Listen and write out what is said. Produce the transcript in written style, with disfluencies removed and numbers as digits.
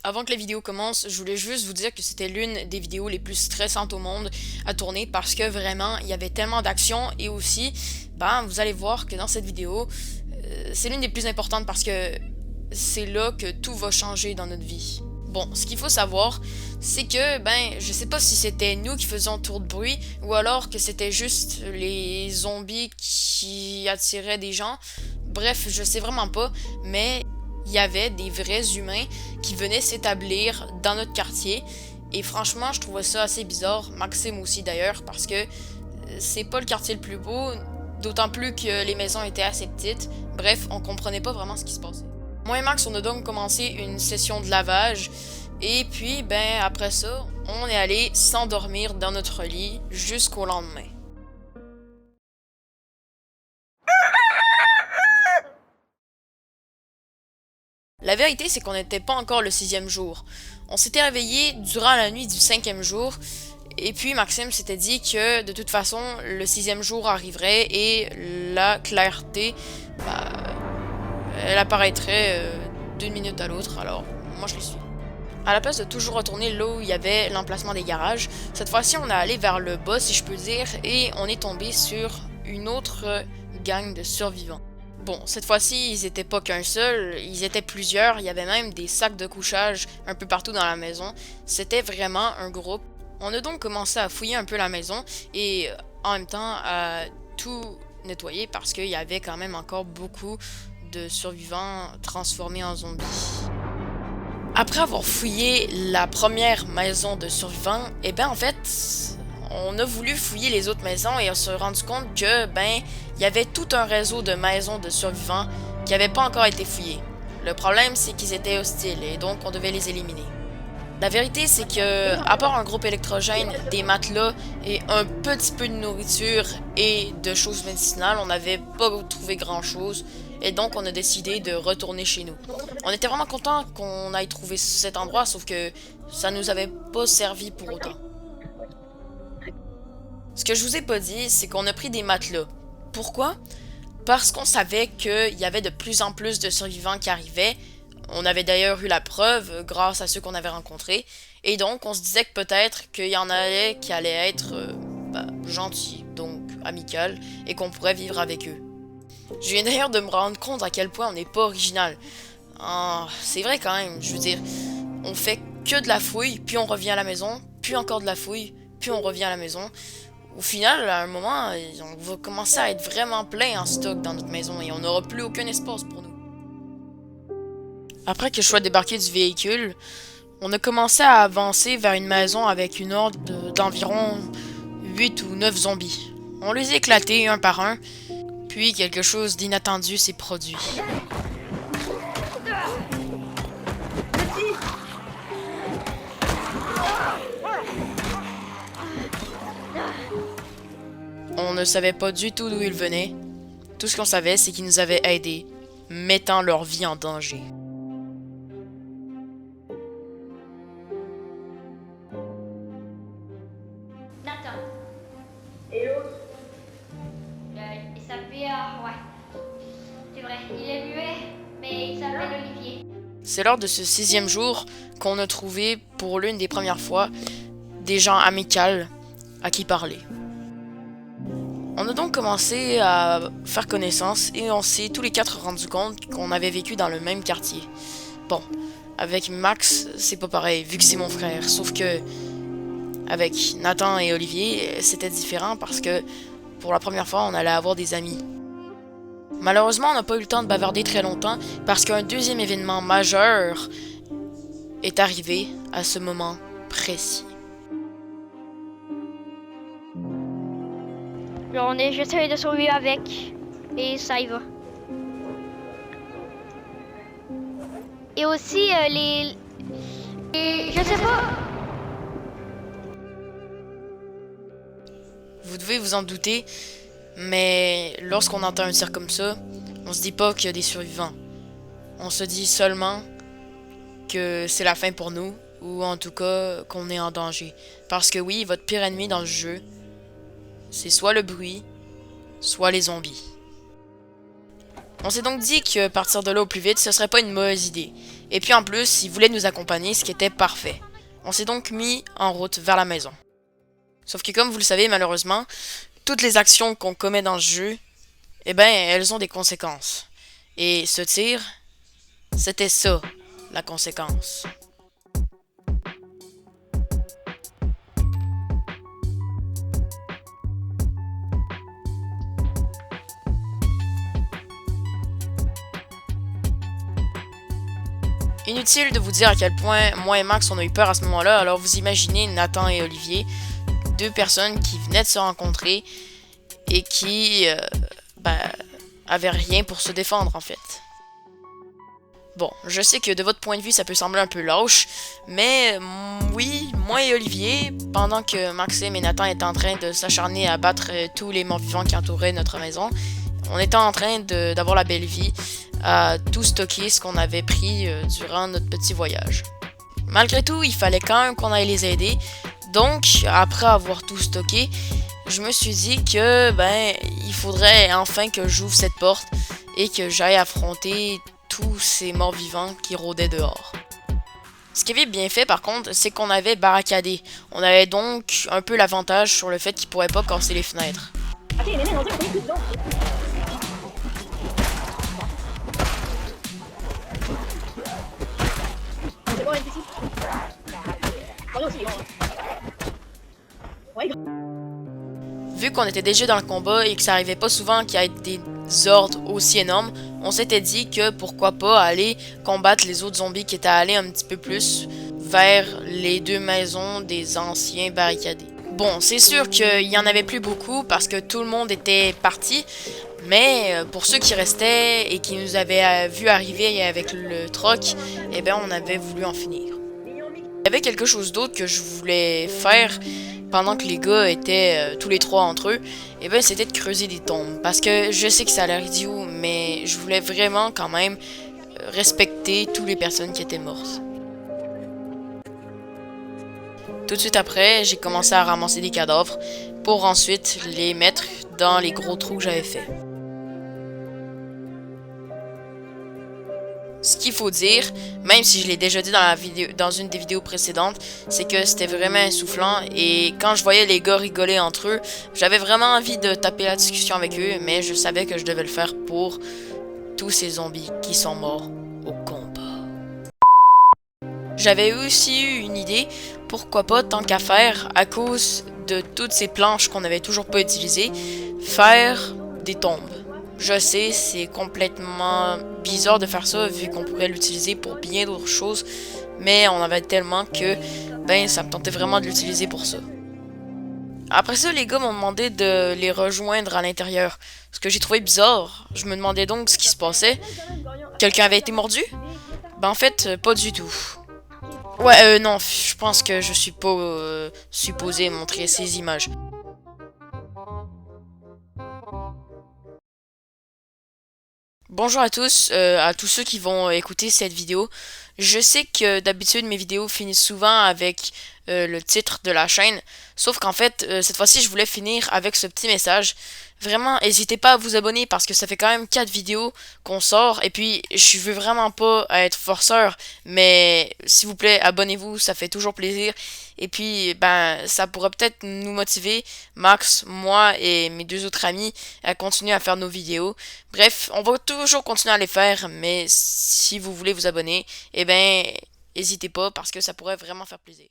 Avant que la vidéo commence, je voulais juste vous dire que c'était l'une des vidéos les plus stressantes au monde à tourner parce que vraiment, il y avait tellement d'action et aussi, vous allez voir que dans cette vidéo, c'est l'une des plus importantes parce que c'est là que tout va changer dans notre vie. Bon, ce qu'il faut savoir, c'est que, je sais pas si c'était nous qui faisions trop de bruit ou alors que c'était juste les zombies qui attiraient des gens. Bref, je sais vraiment pas, mais il y avait des vrais humains qui venaient s'établir dans notre quartier. Et franchement, je trouvais ça assez bizarre. Maxime aussi d'ailleurs, parce que c'est pas le quartier le plus beau, d'autant plus que les maisons étaient assez petites. Bref, on comprenait pas vraiment ce qui se passait. Moi et Max, on a donc commencé une session de lavage. Et puis, après ça, on est allé s'endormir dans notre lit jusqu'au lendemain. La vérité, c'est qu'on n'était pas encore le sixième jour. On s'était réveillé durant la nuit du cinquième jour, et puis Maxime s'était dit que de toute façon, le sixième jour arriverait et la clarté, bah, elle apparaîtrait d'une minute à l'autre, alors moi je le suis. À la place de toujours retourner là où il y avait l'emplacement des garages, cette fois-ci on est allé vers le bas si je peux dire, et on est tombé sur une autre gang de survivants. Bon, cette fois-ci, ils étaient pas qu'un seul, ils étaient plusieurs, il y avait même des sacs de couchage un peu partout dans la maison. C'était vraiment un groupe. On a donc commencé à fouiller un peu la maison et en même temps à tout nettoyer parce qu'il y avait quand même encore beaucoup de survivants transformés en zombies. Après avoir fouillé la première maison de survivants, en fait, on a voulu fouiller les autres maisons et on s'est rendu compte que, il y avait tout un réseau de maisons de survivants qui n'avaient pas encore été fouillés. Le problème, c'est qu'ils étaient hostiles et donc on devait les éliminer. La vérité, c'est que, à part un groupe électrogène, des matelas et un petit peu de nourriture et de choses médicinales, on n'avait pas trouvé grand chose. Et donc, on a décidé de retourner chez nous. On était vraiment content qu'on aille trouver cet endroit, sauf que ça nous avait pas servi pour autant. Ce que je vous ai pas dit, c'est qu'on a pris des matelas. Pourquoi? Parce qu'on savait qu'il y avait de plus en plus de survivants qui arrivaient. On avait d'ailleurs eu la preuve grâce à ceux qu'on avait rencontrés. Et donc, on se disait que peut-être qu'il y en avait qui allaient être gentils, donc amical, et qu'on pourrait vivre avec eux. Je viens d'ailleurs de me rendre compte à quel point on n'est pas original. Ah, c'est vrai quand même, je veux dire, on fait que de la fouille, puis on revient à la maison, puis encore de la fouille, puis on revient à la maison. Au final, à un moment, on va commencer à être vraiment plein en stock dans notre maison et on n'aura plus aucun espace pour nous. Après que je sois débarqué du véhicule, on a commencé à avancer vers une maison avec une horde d'environ 8 ou 9 zombies. On les a éclatés un par un, puis quelque chose d'inattendu s'est produit. On ne savait pas du tout d'où ils venaient. Tout ce qu'on savait, c'est qu'ils nous avaient aidés, mettant leur vie en danger. Nathan. Et l'autre? Il s'appelle... ouais. C'est vrai, il est muet, mais il s'appelle Olivier. C'est lors de ce sixième jour qu'on a trouvé, pour l'une des premières fois, des gens amicaux à qui parler. On a donc commencé à faire connaissance et on s'est tous les quatre rendu compte qu'on avait vécu dans le même quartier. Bon, avec Max, c'est pas pareil, vu que c'est mon frère, sauf que avec Nathan et Olivier, c'était différent parce que pour la première fois, on allait avoir des amis. Malheureusement, on n'a pas eu le temps de bavarder très longtemps parce qu'un deuxième événement majeur est arrivé à ce moment précis. On est juste de survivre avec, et ça y va. Et aussi, je sais pas... Vous devez vous en douter, mais lorsqu'on entend un tir comme ça, on se dit pas qu'il y a des survivants. On se dit seulement que c'est la fin pour nous, ou en tout cas qu'on est en danger. Parce que oui, votre pire ennemi dans le jeu, c'est soit le bruit, soit les zombies. On s'est donc dit que partir de là au plus vite, ce serait pas une mauvaise idée. Et puis en plus, il voulait nous accompagner, ce qui était parfait. On s'est donc mis en route vers la maison. Sauf que comme vous le savez, malheureusement, toutes les actions qu'on commet dans le jeu, eh ben, elles ont des conséquences. Et ce tir, c'était ça, la conséquence. Inutile de vous dire à quel point moi et Max on a eu peur à ce moment-là, alors vous imaginez Nathan et Olivier, deux personnes qui venaient de se rencontrer et qui avaient rien pour se défendre en fait. Bon, je sais que de votre point de vue ça peut sembler un peu lâche, mais oui, moi et Olivier, pendant que Maxime et Nathan étaient en train de s'acharner à battre tous les morts-vivants qui entouraient notre maison, on était en train d'avoir la belle vie, à tout stocker ce qu'on avait pris durant notre petit voyage. Malgré tout, il fallait quand même qu'on aille les aider, donc après avoir tout stocké, je me suis dit que il faudrait enfin que j'ouvre cette porte et que j'aille affronter tous ces morts-vivants qui rôdaient dehors. Ce qui avait bien fait par contre, c'est qu'on avait barricadé. On avait donc un peu l'avantage sur le fait qu'ils pourraient pas casser les fenêtres. Vu qu'on était déjà dans le combat et que ça arrivait pas souvent qu'il y ait des ordres aussi énormes, on s'était dit que pourquoi pas aller combattre les autres zombies qui étaient allés un petit peu plus vers les deux maisons des anciens barricadés. Bon, c'est sûr qu'il y en avait plus beaucoup parce que tout le monde était parti, mais pour ceux qui restaient et qui nous avaient vu arriver avec le troc, eh ben on avait voulu en finir. Il y avait quelque chose d'autre que je voulais faire pendant que les gars étaient tous les trois entre eux, et ben c'était de creuser des tombes. Parce que je sais que ça a l'air idiot, mais je voulais vraiment quand même respecter toutes les personnes qui étaient mortes. Tout de suite après, j'ai commencé à ramasser des cadavres pour ensuite les mettre dans les gros trous que j'avais faits. Ce qu'il faut dire, même si je l'ai déjà dit dans une des vidéos précédentes, c'est que c'était vraiment essoufflant et quand je voyais les gars rigoler entre eux, j'avais vraiment envie de taper la discussion avec eux, mais je savais que je devais le faire pour tous ces zombies qui sont morts au combat. J'avais aussi eu une idée, pourquoi pas, tant qu'à faire, à cause de toutes ces planches qu'on n'avait toujours pas utilisées, faire des tombes. Je sais, c'est complètement bizarre de faire ça vu qu'on pourrait l'utiliser pour bien d'autres choses, mais on avait tellement que ça me tentait vraiment de l'utiliser pour ça. Après ça, les gars m'ont demandé de les rejoindre à l'intérieur, ce que j'ai trouvé bizarre. Je me demandais donc ce qui se passait. Quelqu'un avait été mordu? En fait, pas du tout. Ouais, non, je pense que je suis pas supposé montrer ces images. Bonjour à tous ceux qui vont écouter cette vidéo. Je sais que d'habitude mes vidéos finissent souvent avec le titre de la chaîne, sauf qu'en fait cette fois-ci je voulais finir avec ce petit message. Vraiment, n'hésitez pas à vous abonner parce que ça fait quand même 4 vidéos qu'on sort et puis je veux vraiment pas être forceur, mais s'il vous plaît, abonnez-vous, ça fait toujours plaisir. Et puis ça pourrait peut-être nous motiver, Max, moi et mes deux autres amis, à continuer à faire nos vidéos. Bref, on va toujours continuer à les faire, mais si vous voulez vous abonner, n'hésitez pas parce que ça pourrait vraiment faire plaisir.